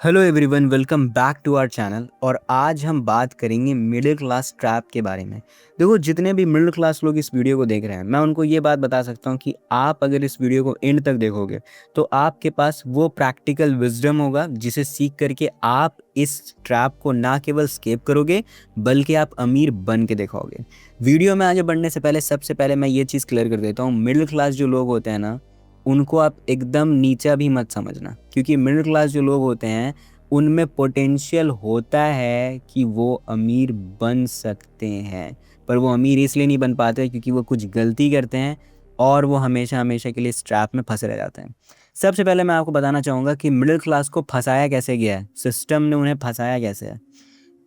Hello everyone, welcome back to our channel. और आज हम बात करेंगे मिडिल क्लास ट्रैप के बारे में। देखो, जितने भी मिडिल क्लास लोग इस वीडियो को देख रहे हैं, मैं उनको ये बात बता सकता हूँ कि आप अगर इस वीडियो को एंड तक देखोगे तो आपके पास वो प्रैक्टिकल विजडम होगा जिसे सीख करके आप इस ट्रैप को ना केवल स्केप करोगे बल्कि आप अमीर बन के दिखाओगे। वीडियो में आगे बढ़ने से पहले सबसे पहले मैं ये चीज़ क्लियर कर देता हूँ, मिडिल क्लास जो लोग होते हैं ना, उनको आप एकदम नीचा भी मत समझना, क्योंकि मिडिल क्लास जो लोग होते हैं उनमें पोटेंशियल होता है कि वो अमीर बन सकते हैं, पर वो अमीर इसलिए नहीं बन पाते क्योंकि वो कुछ गलती करते हैं और वो हमेशा हमेशा के लिए इस ट्रैप में फंसे रह जाते हैं। सबसे पहले मैं आपको बताना चाहूँगा कि मिडिल क्लास को फंसाया कैसे गया है, सिस्टम ने उन्हें फंसाया कैसे है।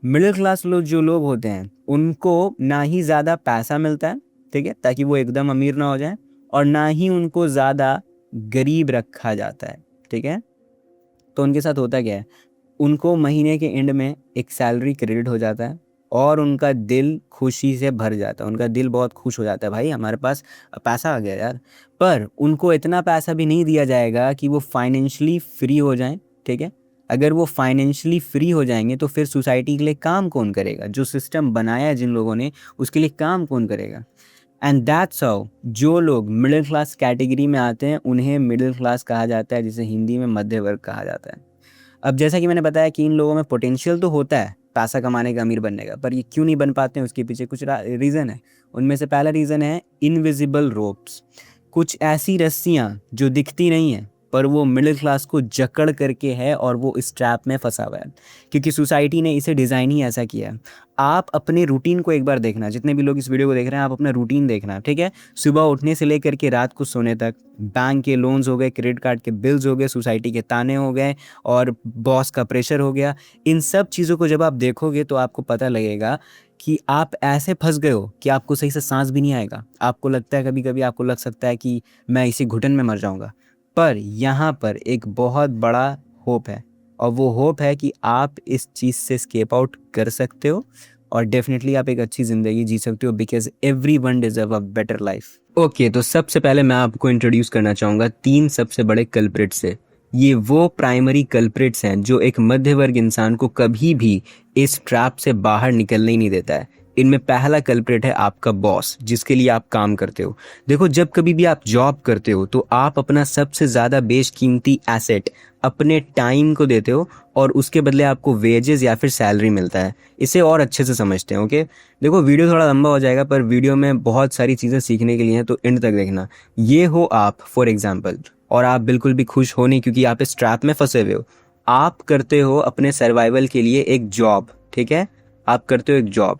मिडिल क्लास लोग जो लोग होते हैं उनको ना ही ज़्यादा पैसा मिलता है, ठीक है, ताकि वो एकदम अमीर ना हो जाए, और ना ही उनको ज़्यादा गरीब रखा जाता है, ठीक है। तो उनके साथ होता क्या है, उनको महीने के एंड में एक सैलरी क्रेडिट हो जाता है और उनका दिल खुशी से भर जाता है, उनका दिल बहुत खुश हो जाता है, भाई हमारे पास पैसा आ गया यार। पर उनको इतना पैसा भी नहीं दिया जाएगा कि वो फाइनेंशियली फ्री हो जाएं, ठीक है। अगर वो फाइनेंशियली फ्री हो जाएंगे तो फिर सोसाइटी के लिए काम कौन करेगा? जो सिस्टम बनाया है जिन लोगों ने, उसके लिए काम कौन करेगा? एंड दैट्स हाउ जो लोग मिडिल क्लास कैटेगरी में आते हैं उन्हें मिडिल क्लास कहा जाता है, जिसे हिंदी में मध्य वर्ग कहा जाता है। अब जैसा कि मैंने बताया कि इन लोगों में पोटेंशियल तो होता है पैसा कमाने का, अमीर बनने का, पर ये क्यों नहीं बन पाते हैं उसके पीछे कुछ रीज़न है। उनमें से पहला रीज़न है इनविजिबल रोप्स। कुछ ऐसी रस्सियाँ जो दिखती नहीं हैं पर वो मिडिल क्लास को जकड़ करके है और वो इस ट्रैप में फंसा हुआ है, क्योंकि सोसाइटी ने इसे डिज़ाइन ही ऐसा किया है। आप अपने रूटीन को एक बार देखना, जितने भी लोग इस वीडियो को देख रहे हैं आप अपना रूटीन देखना, ठीक है। सुबह उठने से लेकर के रात को सोने तक, बैंक के लोन्स हो गए, क्रेडिट कार्ड के बिल्स हो गए, सोसाइटी के ताने हो गए और बॉस का प्रेशर हो गया, इन सब चीज़ों को जब आप देखोगे तो आपको पता लगेगा कि आप ऐसे फंस गए हो कि आपको सही से सांस भी नहीं आएगा। आपको लगता है, कभी कभी आपको लग सकता है कि मैं इसी घुटन में मर जाऊंगा, पर यहाँ पर एक बहुत बड़ा होप है, और वो होप है कि आप इस चीज़ से स्केप आउट कर सकते हो और डेफिनेटली आप एक अच्छी ज़िंदगी जी सकते हो, because everyone deserve a better life. Okay, तो सबसे पहले मैं आपको इंट्रोड्यूस करना चाहूँगा 3 सबसे बड़े कल्प्रिट से। ये वो प्राइमरी कल्प्रिट्स हैं जो एक मध्य वर्ग इंसान को कभी भी इस ट्रैप से बाहर निकलने ही नहीं देता है। इनमें पहला कल्प्रिट है आपका बॉस, जिसके लिए आप काम करते हो। देखो, जब कभी भी आप जॉब करते हो तो आप अपना सबसे ज़्यादा बेशकीमती एसेट, अपने टाइम को देते हो और उसके बदले आपको वेजेस या फिर सैलरी मिलता है। इसे और अच्छे से समझते हैं, ओके। देखो, वीडियो थोड़ा लंबा हो जाएगा पर वीडियो में बहुत सारी चीज़ें सीखने के लिए हैं, तो एंड तक देखना। ये हो आप फॉर एग्जाम्पल, और आप बिल्कुल भी खुश हो नहीं क्योंकि आप इस ट्रैप में फंसे हुए हो। आप करते हो अपने सर्वाइवल के लिए एक जॉब, ठीक है। आप करते हो एक जॉब,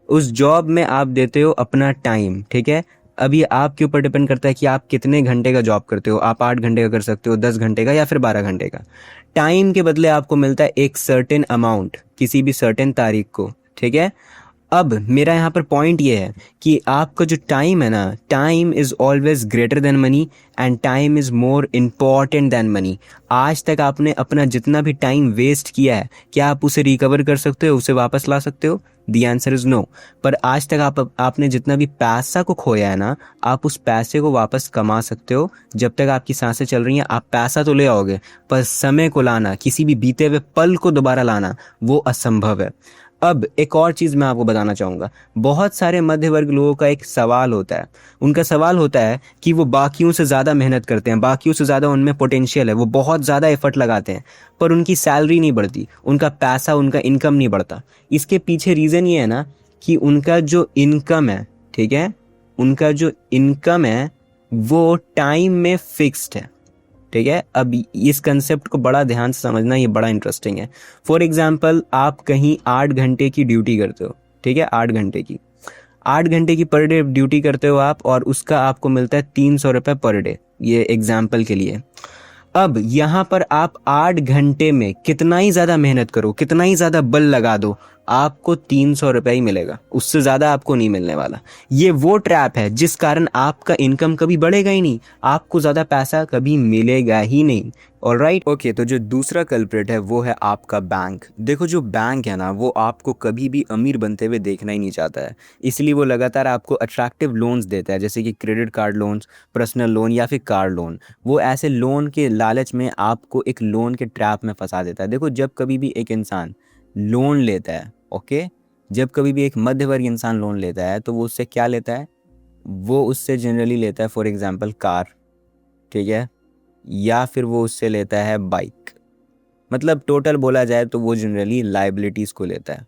उस जॉब में आप देते हो अपना टाइम, ठीक है। अभी आपके ऊपर डिपेंड करता है कि आप कितने घंटे का जॉब करते हो। आप 8 घंटे का कर सकते हो, 10 घंटे का, या फिर 12 घंटे का। टाइम के बदले आपको मिलता है एक सर्टेन अमाउंट किसी भी सर्टेन तारीख को, ठीक है। अब मेरा यहाँ पर पॉइंट ये है कि आपका जो टाइम है ना, time is always greater than money and time is more important than money. आज तक आपने अपना जितना भी टाइम वेस्ट किया है, क्या आप उसे रिकवर कर सकते हो, उसे वापस ला सकते हो? The answer is no. पर आज तक आपने जितना भी पैसा को खोया है ना, आप उस पैसे को वापस कमा सकते हो। जब तक आपकी सांसें चल रही हैं आप पैसा तो ले आओगे, पर समय को लाना, किसी भी बीते हुए पल को दोबारा लाना, वो असंभव है। अब एक और चीज़ मैं आपको बताना चाहूँगा। बहुत सारे मध्य वर्ग लोगों का एक सवाल होता है, उनका सवाल होता है कि वो बाकियों से ज़्यादा मेहनत करते हैं, बाकियों से ज़्यादा उनमें पोटेंशियल है, वो बहुत ज़्यादा एफर्ट लगाते हैं, पर उनकी सैलरी नहीं बढ़ती, उनका पैसा, उनका इनकम नहीं बढ़ता। इसके पीछे रीज़न ये है ना कि उनका जो इनकम है, ठीक है, उनका जो इनकम है वो टाइम में फिक्स्ड है, ठीक है। अब इस कंसेप्ट को बड़ा ध्यान से समझना, ये बड़ा इंटरेस्टिंग है। फॉर एग्जाम्पल, आप कहीं 8 घंटे की ड्यूटी करते हो, ठीक है, 8 घंटे की पर डे ड्यूटी करते हो आप, और उसका आपको मिलता है 300 रुपये पर डे, ये एग्जाम्पल के लिए। अब यहाँ पर आप 8 घंटे में कितना ही ज़्यादा मेहनत करो, कितना ही ज़्यादा बल लगा दो, आपको 300 रुपये ही मिलेगा, उससे ज़्यादा आपको नहीं मिलने वाला। ये वो ट्रैप है जिस कारण आपका इनकम कभी बढ़ेगा ही नहीं, आपको ज़्यादा पैसा कभी मिलेगा ही नहीं। Alright okay. तो जो दूसरा कल्प्रिट है वो है आपका बैंक। देखो जो बैंक है ना वो आपको कभी भी अमीर बनते हुए देखना ही नहीं चाहता है, इसलिए वो लगातार आपको अट्रैक्टिव लोन्स देता है, जैसे कि credit card loans, personal loan या फिर कार लोन। वो ऐसे लोन के लालच में आपको एक लोन के ट्रैप में फंसा देता है। देखो जब कभी भी एक इंसान लोन लेता है, ओके, जब कभी भी एक मध्यवर्गीय इंसान लोन लेता है तो वो उससे क्या लेता है, वो उससे जनरली लेता है फॉर एग्जांपल कार, ठीक है, या फिर वो उससे लेता है बाइक। मतलब टोटल बोला जाए तो वो जनरली लाइबिलिटीज़ को लेता है।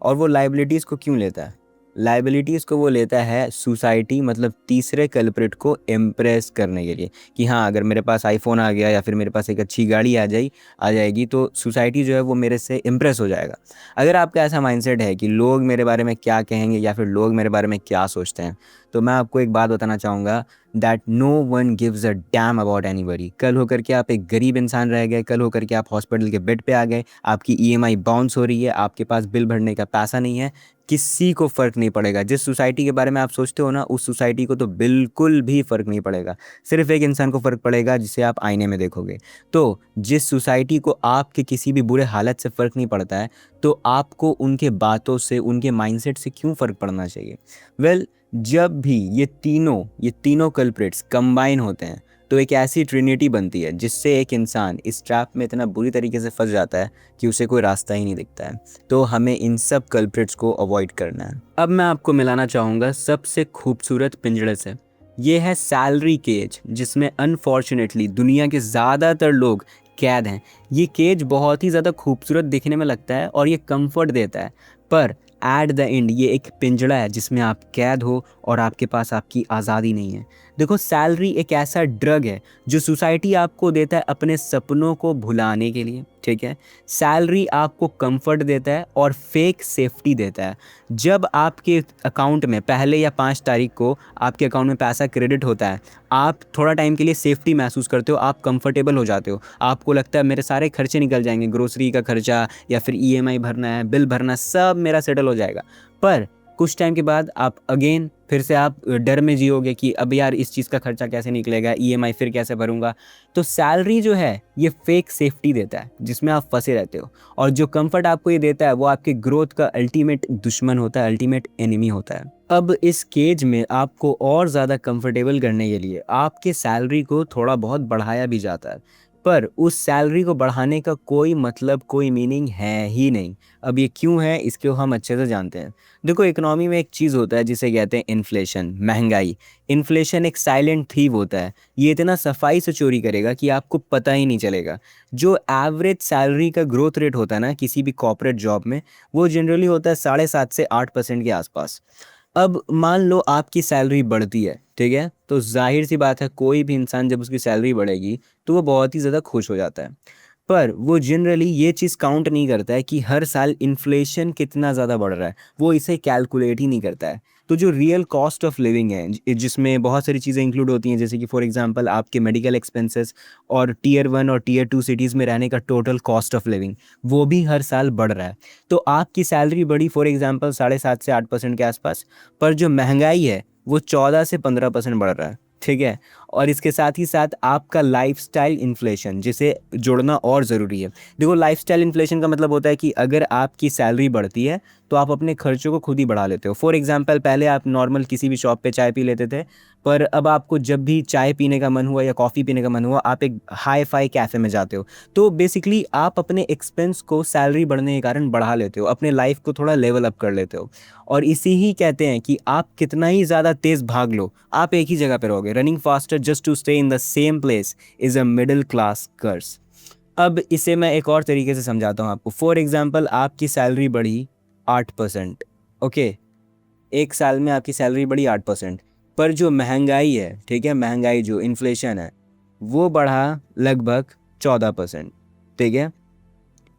और वो लाइबिलिटीज़ को क्यों लेता है, लाइबिलिटीज़ को वो लेता है सोसाइटी मतलब तीसरे कल्प्रिट को इम्प्रेस करने के लिए, कि हाँ अगर मेरे पास आईफोन आ गया या फिर मेरे पास एक अच्छी गाड़ी आ जाएगी तो सोसाइटी जो है वो मेरे से इम्प्रेस हो जाएगा। अगर आपका ऐसा माइंडसेट है कि लोग मेरे बारे में क्या कहेंगे या फिर लोग मेरे बारे में क्या सोचते हैं, तो मैं आपको एक बात बताना चाहूँगा, that no one gives a damn about anybody. कल होकर के आप एक गरीब इंसान रह गए, कल होकर के आप हॉस्पिटल के बेड पे आ गए, आपकी ईएमआई बाउंस हो रही है, आपके पास बिल भरने का पैसा नहीं है, किसी को फ़र्क नहीं पड़ेगा। जिस सोसाइटी के बारे में आप सोचते हो ना उस सोसाइटी को तो बिल्कुल भी फ़र्क नहीं पड़ेगा। सिर्फ एक इंसान को फ़र्क पड़ेगा जिसे आप आईने में देखोगे। तो जिस सोसाइटी को आपके किसी भी बुरे हालत से फ़र्क नहीं पड़ता है, तो आपको उनके बातों से, उनके माइंडसेट से क्यों फ़र्क पड़ना चाहिए। वेल जब भी ये तीनों कल्प्रिट्स कंबाइन होते हैं तो एक ऐसी ट्रिनिटी बनती है जिससे एक इंसान इस ट्रैप में इतना बुरी तरीके से फंस जाता है कि उसे कोई रास्ता ही नहीं दिखता है। तो हमें इन सब कल्प्रिट्स को अवॉइड करना है। अब मैं आपको मिलाना चाहूँगा सबसे खूबसूरत पिंजड़े से। ये है सैलरी केज, जिसमें अनफॉर्चुनेटली दुनिया के ज़्यादातर लोग कैद हैं। ये केज बहुत ही ज़्यादा खूबसूरत दिखने में लगता है और ये कंफर्ट देता है, पर एट द एंड ये एक पिंजड़ा है जिसमें आप कैद हो और आपके पास आपकी आज़ादी नहीं है। देखो सैलरी एक ऐसा ड्रग है जो सोसाइटी आपको देता है अपने सपनों को भुलाने के लिए, ठीक है। सैलरी आपको कंफर्ट देता है और फेक सेफ्टी देता है। जब आपके अकाउंट में पहले या 5 तारीख को आपके अकाउंट में पैसा क्रेडिट होता है, आप थोड़ा टाइम के लिए सेफ्टी महसूस करते हो, आप कंफर्टेबल हो जाते हो, आपको लगता है मेरे सारे खर्चे निकल जाएंगे, ग्रोसरी का खर्चा या फिर ईएमआई भरना है, बिल भरना, सब मेरा सेटल हो जाएगा। पर कुछ टाइम के बाद आप अगेन फिर से आप डर में जियोगे कि अब यार इस चीज़ का खर्चा कैसे निकलेगा, ईएमआई फिर कैसे भरूंगा। तो सैलरी जो है ये फेक सेफ्टी देता है जिसमें आप फंसे रहते हो, और जो कंफर्ट आपको ये देता है वो आपके ग्रोथ का अल्टीमेट दुश्मन होता है, अल्टीमेट एनिमी होता है। अब इस केज में आपको और ज़्यादा कंफर्टेबल करने के लिए आपके सैलरी को थोड़ा बहुत बढ़ाया भी जाता है, पर उस सैलरी को बढ़ाने का कोई मतलब, कोई मीनिंग है ही नहीं। अब ये क्यों है इसको हम अच्छे से जानते हैं। देखो इकोनॉमी में एक चीज़ होता है जिसे कहते हैं इन्फ्लेशन, महंगाई। इन्फ्लेशन एक साइलेंट थीव होता है, ये इतना सफाई से चोरी करेगा कि आपको पता ही नहीं चलेगा। जो एवरेज सैलरी का ग्रोथ रेट होता है ना किसी भी कॉर्पोरेट जॉब में, वो जनरली होता है 7.5 से 8% के आसपास। अब मान लो आपकी सैलरी बढ़ती है, ठीक है, तो जाहिर सी बात है कोई भी इंसान जब उसकी सैलरी बढ़ेगी तो वो बहुत ही ज़्यादा खुश हो जाता है। पर वो जनरली ये चीज़ काउंट नहीं करता है कि हर साल इन्फ्लेशन कितना ज़्यादा बढ़ रहा है, वो इसे कैलकुलेट ही नहीं करता है। तो जो रियल कॉस्ट ऑफ लिविंग है जिसमें बहुत सारी चीज़ें इंक्लूड होती हैं, जैसे कि फॉर एग्जांपल आपके मेडिकल एक्सपेंसेस और टीयर 1 और टीयर 2 सिटीज़ में रहने का टोटल कॉस्ट ऑफ लिविंग, वो भी हर साल बढ़ रहा है। तो आपकी सैलरी बढ़ी फॉर एग्जांपल 7.5 से 8% के आसपास, पर जो महंगाई है वो 14 से 15% बढ़ रहा है, ठीक है। और इसके साथ ही साथ आपका लाइफस्टाइल इन्फ्लेशन, जिसे जोड़ना और ज़रूरी है। देखो लाइफस्टाइल इन्फ्लेशन का मतलब होता है कि अगर आपकी सैलरी बढ़ती है तो आप अपने खर्चों को खुद ही बढ़ा लेते हो। फॉर एग्जांपल पहले आप नॉर्मल किसी भी शॉप पे चाय पी लेते थे, पर अब आपको जब भी चाय पीने का मन हुआ या कॉफ़ी पीने का मन हुआ आप एक हाई फाई कैफ़े में जाते हो। तो बेसिकली आप अपने एक्सपेंस को सैलरी बढ़ने के कारण बढ़ा लेते हो, अपने लाइफ को थोड़ा लेवल अप कर लेते हो। और इसी ही कहते हैं कि आप कितना ही ज़्यादा तेज़ भाग लो, आप एक ही जगह पे रहोगे। Running faster just to stay in the same place is a middle class curse. अब इसे मैं एक और तरीके से समझाता हूँ आपको। फॉर एग्जांपल आपकी सैलरी बढ़ी 8%, ओके, एक साल में आपकी सैलरी बढ़ी 8%, पर जो महंगाई है, ठीक है, महंगाई जो इन्फ्लेशन है वो बढ़ा लगभग 14%, ठीक है।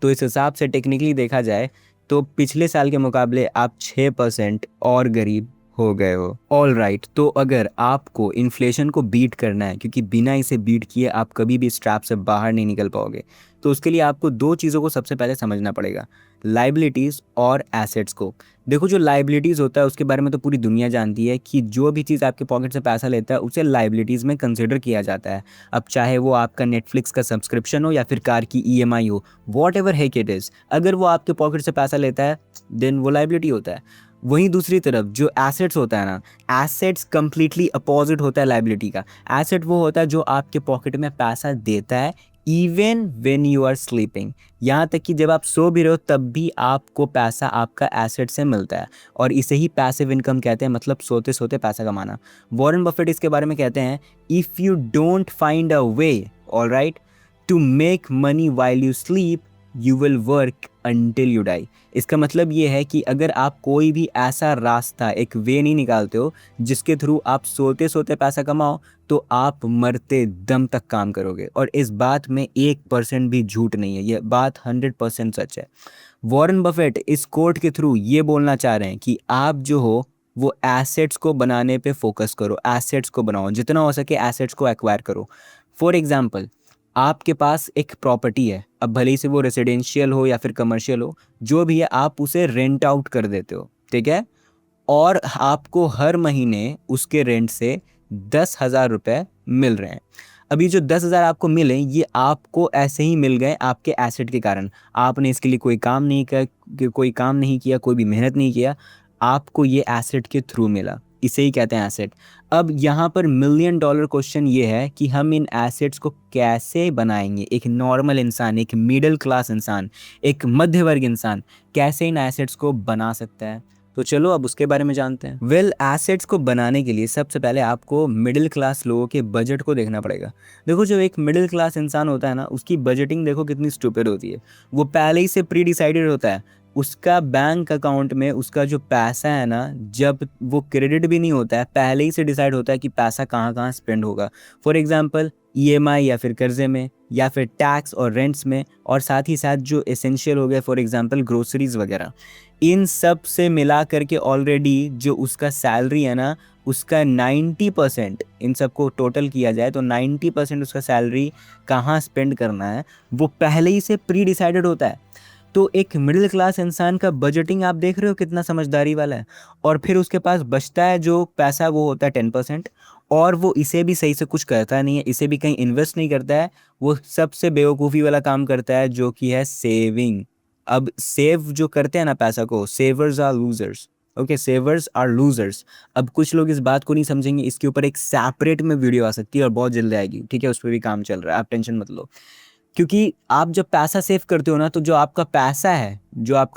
तो इस हिसाब से टेक्निकली देखा जाए तो पिछले साल के मुकाबले आप 6% और गरीब हो गए हो। ऑल राइट, तो अगर आपको इन्फ्लेशन को बीट करना है, क्योंकि बिना इसे बीट किए आप कभी भी इस ट्रैप से बाहर नहीं निकल पाओगे, तो उसके लिए आपको दो चीज़ों को सबसे पहले समझना पड़ेगा, लाइबिलिटीज़ और एसेट्स को। देखो जो लाइबिलिटीज़ होता है उसके बारे में तो पूरी दुनिया जानती है कि जो भी चीज़ आपके पॉकेट से पैसा लेता है उसे लाइबिलिटीज़ में कंसिडर किया जाता है। अब चाहे वो आपका नेटफ्लिक्स का सब्सक्रिप्शन हो या फिर कार की ईएमआई हो, whatever heck it is, अगर वो आपके पॉकेट से पैसा लेता है देन वो लाइबिलिटी होता है। वहीं दूसरी तरफ जो एसेट्स होता है ना, एसेट्स कंप्लीटली अपोजिट होता है लाइबिलिटी का। एसेट वो होता है जो आपके पॉकेट में पैसा देता है even when you are sleeping, यहाँ तक कि जब आप सो भी रहे हो तब भी आपको पैसा आपका एसेट से मिलता है, और इसे ही पैसिव इनकम कहते हैं, मतलब सोते सोते पैसा कमाना। वॉरेन बफेट इसके बारे में कहते हैं, if you don't find a way, alright, to make money while you sleep, you will work until you die. इसका मतलब ये है कि अगर आप कोई भी ऐसा रास्ता, एक वे नहीं निकालते हो जिसके थ्रू आप सोते सोते पैसा कमाओ, तो आप मरते दम तक काम करोगे। और इस बात में 1% भी झूठ नहीं है, ये बात 100% सच है। वॉरेन बफेट इस कोट के थ्रू ये बोलना चाह रहे हैं कि आप जो हो वो एसेट्स को बनाने पे फोकस करो, एसेट्स को बनाओ, जितना हो सके एसेट्स को एक्वायर करो। फॉर एग्जाम्पल, आपके पास एक प्रॉपर्टी है, अब भले ही से वो रेसिडेंशियल हो या फिर कमर्शियल हो, जो भी है आप उसे रेंट आउट कर देते हो, ठीक है, और आपको हर महीने उसके रेंट से 10,000 रुपये मिल रहे हैं। अभी जो 10,000 आपको मिले ये आपको ऐसे ही मिल गए आपके एसेट के कारण। आपने इसके लिए कोई काम नहीं किया, कोई भी मेहनत नहीं किया, आपको ये एसेट के थ्रू मिला, इसे ही कहते हैं एसेट। अब यहाँ पर मिलियन डॉलर क्वेश्चन ये है कि हम इन एसेट्स को कैसे बनाएंगे। एक नॉर्मल इंसान, एक मिडिल क्लास इंसान, एक मध्य वर्ग इंसान कैसे इन एसेट्स को बना सकता है, तो चलो अब उसके बारे में जानते हैं। वेल, एसेट्स को बनाने के लिए सबसे पहले आपको मिडिल क्लास लोगों के बजट को देखना पड़ेगा। देखो जो एक मिडिल क्लास इंसान होता है ना, उसकी बजटिंग देखो कितनी स्टूपिड होती है। वो पहले ही से प्री डिसाइडेड होता है, उसका बैंक अकाउंट में उसका जो पैसा है ना, जब वो क्रेडिट भी नहीं होता है, पहले ही से डिसाइड होता है कि पैसा कहाँ कहाँ स्पेंड होगा। फॉर एग्जांपल ईएमआई या फिर कर्जे में, या फिर टैक्स और रेंट्स में, और साथ ही साथ जो एसेंशियल हो गए फॉर एग्जांपल ग्रोसरीज वगैरह, इन सब से मिला करके ऑलरेडी जो उसका सैलरी है ना, उसका 90%, इन सबको टोटल किया जाए तो 90% उसका सैलरी कहाँ स्पेंड करना है वो पहले ही से प्री डिसाइडेड होता है। तो एक मिडिल क्लास इंसान का बजटिंग आप देख रहे हो कितना समझदारी वाला है। और फिर उसके पास बचता है जो पैसा, वो होता है 10%, और वो इसे भी सही से कुछ करता नहीं है, इसे भी कहीं इन्वेस्ट नहीं करता है, वो सबसे बेवकूफ़ी वाला काम करता है जो कि है सेविंग। अब सेव जो करते हैं ना पैसा को, savers are losers, okay, savers are losers. अब कुछ लोग इस बात को नहीं समझेंगे, इसके ऊपर एक सेपरेट में वीडियो आ सकती है और बहुत जल्द आएगी, ठीक है, उस पर भी काम चल रहा है, आप टेंशन मत लो। क्योंकि आप जब पैसा सेव करते हो ना, तो जो आपका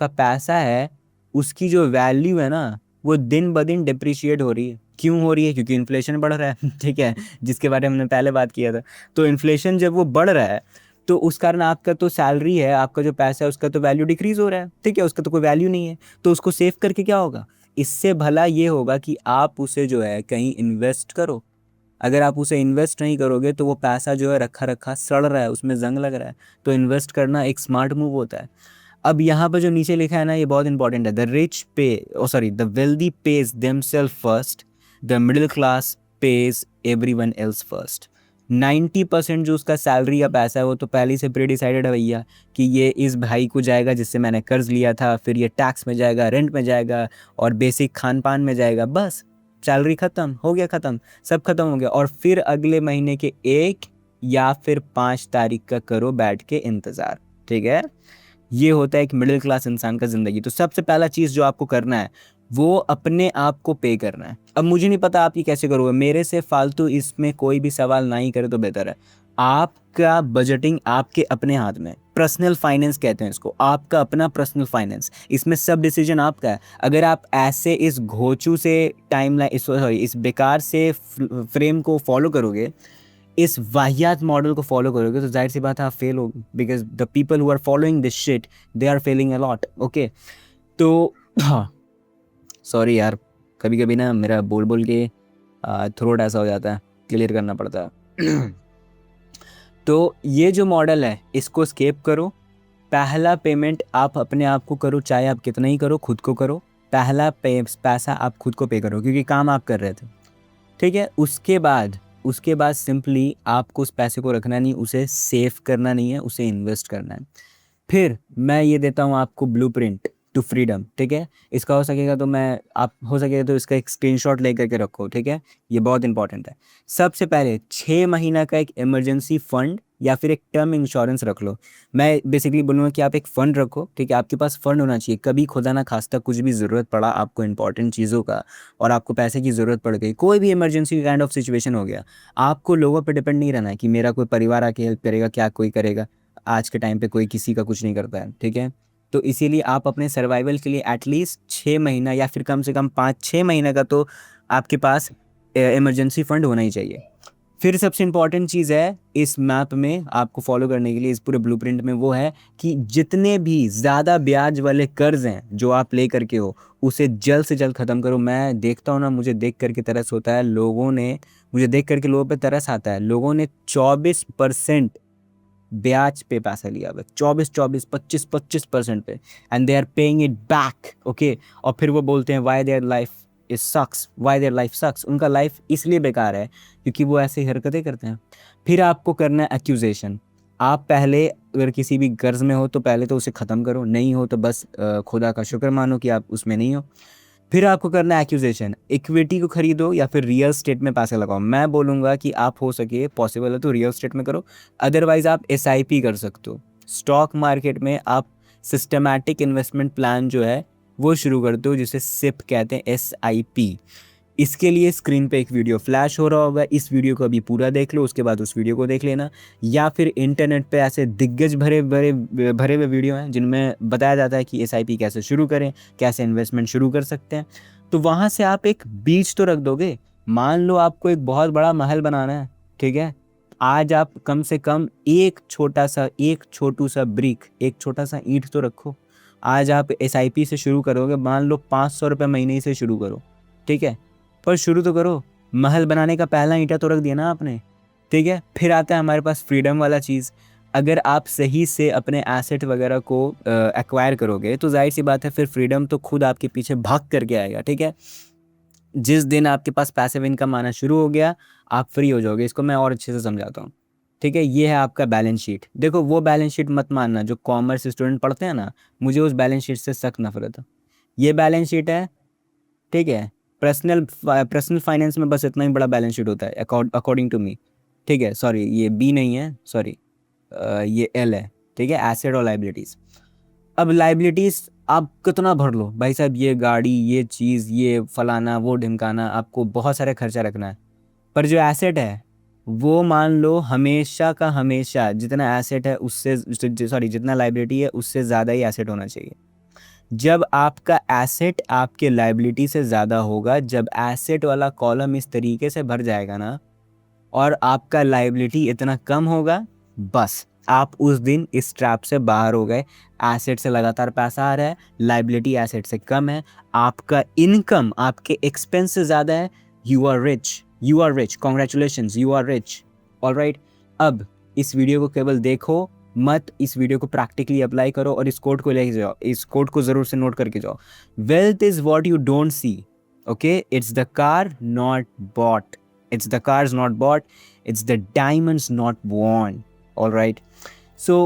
पैसा है उसकी जो वैल्यू है ना, वो दिन ब दिन डिप्रिशिएट हो रही है। क्यों हो रही है? क्योंकि इन्फ्लेशन बढ़ रहा है ठीक है, जिसके बारे में हमने पहले बात किया था। तो इन्फ्लेशन जब वो बढ़ रहा है तो उस कारण आपका तो सैलरी है, आपका जो पैसा है उसका तो वैल्यू डिक्रीज हो रहा है, ठीक है, उसका तो कोई वैल्यू नहीं है। तो उसको सेव करके क्या होगा? इससे भला ये होगा कि आप उसे जो है कहीं इन्वेस्ट करो। अगर आप उसे इन्वेस्ट नहीं करोगे तो वो पैसा जो है रखा रखा सड़ रहा है, उसमें जंग लग रहा है। तो इन्वेस्ट करना एक स्मार्ट मूव होता है। अब यहाँ पर जो नीचे लिखा है ना, ये बहुत इंपॉर्टेंट है। The wealthy pay themselves first, the middle class pay everyone else first. 90% जो उसका सैलरी का पैसा है वो तो पहले से प्री डिसाइडेड है भैया, कि ये इस भाई को जाएगा जिससे मैंने कर्ज लिया था, फिर ये टैक्स में जाएगा, रेंट में जाएगा, और बेसिक खान पान में जाएगा। बस सैलरी ख़त्म हो गया, सब ख़त्म हो गया। और फिर अगले महीने के 1 या फिर 5 तारीख का करो बैठ के इंतज़ार, ठीक है। ये होता है एक मिडिल क्लास इंसान का ज़िंदगी। तो सबसे पहला चीज़ जो आपको करना है वो अपने आप को पे करना है। अब मुझे नहीं पता आप ये कैसे करोगे, मेरे से फालतू इसमें कोई भी सवाल ना ही करे तो बेहतर है। आपका बजटिंग आपके अपने हाथ में, पर्सनल फाइनेंस कहते हैं इसको, आपका अपना पर्सनल फाइनेंस, इसमें सब डिसीजन आपका है। अगर आप ऐसे इस घोचू से इस बेकार से फ्रेम को फॉलो करोगे, इस वाहियात मॉडल को फॉलो करोगे, तो जाहिर सी बात है आप फेल होगे, because the people who are following this shit they are failing a lot, okay. तो हाँ, सॉरी यार, कभी कभी ना मेरा बोल बोल के थ्रोट ऐसा हो जाता है, क्लियर करना पड़ता है तो ये जो मॉडल है इसको स्केप करो। पहला पेमेंट आप अपने आप को करो, चाहे आप कितना ही करो, खुद को करो। पहला पैसा आप खुद को पे करो क्योंकि काम आप कर रहे थे, ठीक है। उसके बाद सिंपली आपको उस पैसे को रखना नहीं, उसे सेव करना नहीं है, उसे इन्वेस्ट करना है। फिर मैं ये देता हूँ आपको ब्लूप्रिंट टू फ्रीडम, ठीक है। इसका हो सकेगा तो इसका एक स्क्रीनशॉट लेकर के रखो, ठीक है। ये बहुत इंपॉर्टेंट है। सबसे पहले 6 महीना का एक इमरजेंसी फंड या फिर एक टर्म इंश्योरेंस रख लो। मैं बेसिकली बोलूँगा कि आप एक फ़ंड रखो, ठीक है। आपके पास फ़ंड होना चाहिए, कभी खुदा ना खास्ता कुछ भी ज़रूरत पड़ा आपको इंपॉर्टेंट चीज़ों का और आपको पैसे की ज़रूरत पड़ गई, कोई भी इमरजेंसी काइंड ऑफ सिचुएशन हो गया, आपको लोगों पे डिपेंड नहीं रहना है कि मेरा कोई परिवार आके हेल्प करेगा, क्या कोई करेगा। आज के टाइम पे कोई किसी का कुछ नहीं करता है, ठीक है। तो इसीलिए आप अपने सर्वाइवल के लिए एटलीस्ट 6 महीना या फिर कम से कम 5-6 महीने का तो आपके पास इमरजेंसी फंड होना ही चाहिए। फिर सबसे इम्पॉर्टेंट चीज़ है इस मैप में आपको फॉलो करने के लिए, इस पूरे ब्लूप्रिंट में, वो है कि जितने भी ज़्यादा ब्याज वाले कर्ज हैं जो आप ले करके हो, उसे जल्द से जल्द ख़त्म करो। मैं देखता हूँ ना, मुझे देख करके तरस होता है, मुझे देख करके लोगों पे तरस आता है। लोगों ने 24% ब्याज पे पैसा लिया हुआ है, 24, 25% पे, and they are paying it back, okay. और फिर वो बोलते हैं वाई देयर लाइफ सक्स। उनका लाइफ इसलिए बेकार है क्योंकि वो ऐसे हरकतें करते हैं। फिर आपको करना है एक्यूजेशन। आप पहले अगर किसी भी कर्ज में हो तो पहले तो उसे ख़त्म करो, नहीं हो तो बस खुदा का शुक्र मानो कि आप उसमें नहीं हो। फिर आपको करना है एक्यूजेशन। इक्विटी को खरीदो या फिर रियल स्टेट में पैसे लगाओ। मैं बोलूँगा कि आप हो सके पॉसिबल है तो रियल स्टेट में करो, अदरवाइज आप SIP कर सकते हो। स्टॉक मार्केट में आप सिस्टमैटिक इन्वेस्टमेंट प्लान जो है वो शुरू करते हो, जिसे SIP कहते हैं, SIP। इसके लिए स्क्रीन पे एक वीडियो फ्लैश हो रहा होगा, इस वीडियो को अभी पूरा देख लो, उसके बाद उस वीडियो को देख लेना। या फिर इंटरनेट पे ऐसे दिग्गज भरे हुए वीडियो हैं जिनमें बताया जाता है कि SIP कैसे शुरू करें, कैसे इन्वेस्टमेंट शुरू कर सकते हैं। तो वहाँ से आप एक बीज तो रख दोगे। मान लो आपको एक बहुत बड़ा महल बनाना है, ठीक है। आज आप कम से कम एक छोटा सा ईंट तो रखो। आज आप SIP से शुरू करोगे, मान लो 500 रुपये महीने से शुरू करो, ठीक है, पर शुरू तो करो। महल बनाने का पहला ईंटा तो रख दिया ना आपने, ठीक है। फिर आता है हमारे पास फ्रीडम वाला चीज़। अगर आप सही से अपने एसेट वगैरह को एक्वायर करोगे तो जाहिर सी बात है फिर फ्रीडम तो खुद आपके पीछे भाग करके आएगा, ठीक है। जिस दिन आपके पास पैसिव इनकम आना शुरू हो गया, आप फ्री हो जाओगे। इसको मैं और अच्छे से समझाता हूँ, ठीक है। ये है आपका बैलेंस शीट। देखो वो बैलेंस शीट मत मानना जो कॉमर्स स्टूडेंट पढ़ते हैं ना, मुझे उस बैलेंस शीट से सख्त नफरत है। ये बैलेंस शीट है, ठीक है। पर्सनल फाइनेंस में बस इतना ही बड़ा बैलेंस शीट होता है अकॉर्डिंग टू मी, ठीक है। सॉरी, ये B नहीं है, सॉरी, ये L है, ठीक है, एसेट और लाइबिलिटीज़। अब लाइबिलिटीज़ आप कितना भर लो भाई साहब, ये गाड़ी, ये चीज़, ये फलाना, वो ढिमकाना, आपको बहुत सारे खर्चा रखना है। पर जो एसेट है वो मान लो हमेशा का हमेशा जितना एसेट है उससे, सॉरी, जितना लाइबिलिटी है उससे ज़्यादा ही एसेट होना चाहिए। जब आपका एसेट आपके लाइबिलिटी से ज़्यादा होगा, जब एसेट वाला कॉलम इस तरीके से भर जाएगा ना और आपका लाइबिलिटी इतना कम होगा, बस आप उस दिन इस ट्रैप से बाहर हो गए। एसेट से लगातार पैसा आ रहा है, लाइबिलिटी एसेट से कम है, आपका इनकम आपके एक्सपेंस से ज़्यादा है, you are rich, congratulations, you are rich, alright. अब इस वीडियो को केवल देखो मत, इस वीडियो को प्रैक्टिकली अप्लाई करो और इस कोड को लेके जाओ, इस कोड को ज़रूर से नोट करके जाओ। Wealth is what you don't see, okay. It's the car not bought, it's the cars not bought, it's the diamonds not worn, all right। so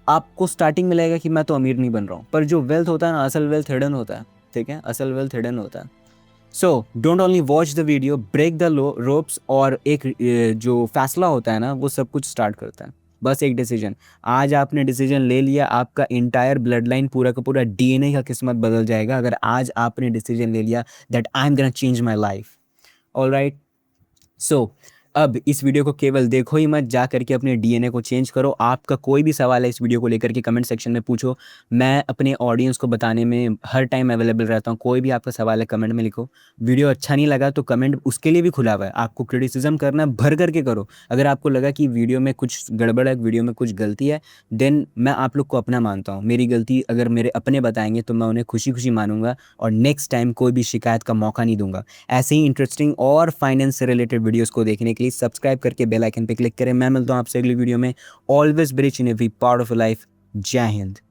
आपको स्टार्टिंग में लगेगा कि मैं तो अमीर नहीं बन रहा हूँ, पर जो वेल्थ होता है ना, असल वेल्थ हिडन होता है, ठीक है, असल वेल्थ हिडन होता है। So don't only watch the video, break the ropes, और एक जो फैसला होता है ना वो सब कुछ स्टार्ट करता है। बस एक डिसीजन, आज आपने डिसीजन ले लिया, आपका इंटायर ब्लड लाइन, पूरा का पूरा DNA का किस्मत बदल जाएगा अगर आज आपने डिसीजन ले लिया that I am gonna change my life, alright. So अब इस वीडियो को केवल देखो ही मत, जा करके अपने DNA को चेंज करो। आपका कोई भी सवाल है इस वीडियो को लेकर के कमेंट सेक्शन में पूछो, मैं अपने ऑडियंस को बताने में हर टाइम अवेलेबल रहता हूँ। कोई भी आपका सवाल है कमेंट में लिखो। वीडियो अच्छा नहीं लगा तो कमेंट उसके लिए भी खुला हुआ है, आपको क्रिटिसिज्म करना भर करके करो। अगर आपको लगा कि वीडियो में कुछ गड़बड़ है, वीडियो में कुछ गलती है, देन मैं आप लोग को अपना मानता हूँ। मेरी गलती अगर मेरे अपने बताएंगे तो मैं उन्हें खुशी खुशी मानूंगा और नेक्स्ट टाइम कोई भी शिकायत का मौका नहीं दूंगा। ऐसे ही इंटरेस्टिंग और फाइनेंस से रिलेटेड वीडियोस को देखने के लिए सब्सक्राइब करके बेल आइकन पे क्लिक करें। मैं मिलता हूँ आपसे अगली वीडियो में। Always be rich in every part of life. जय हिंद।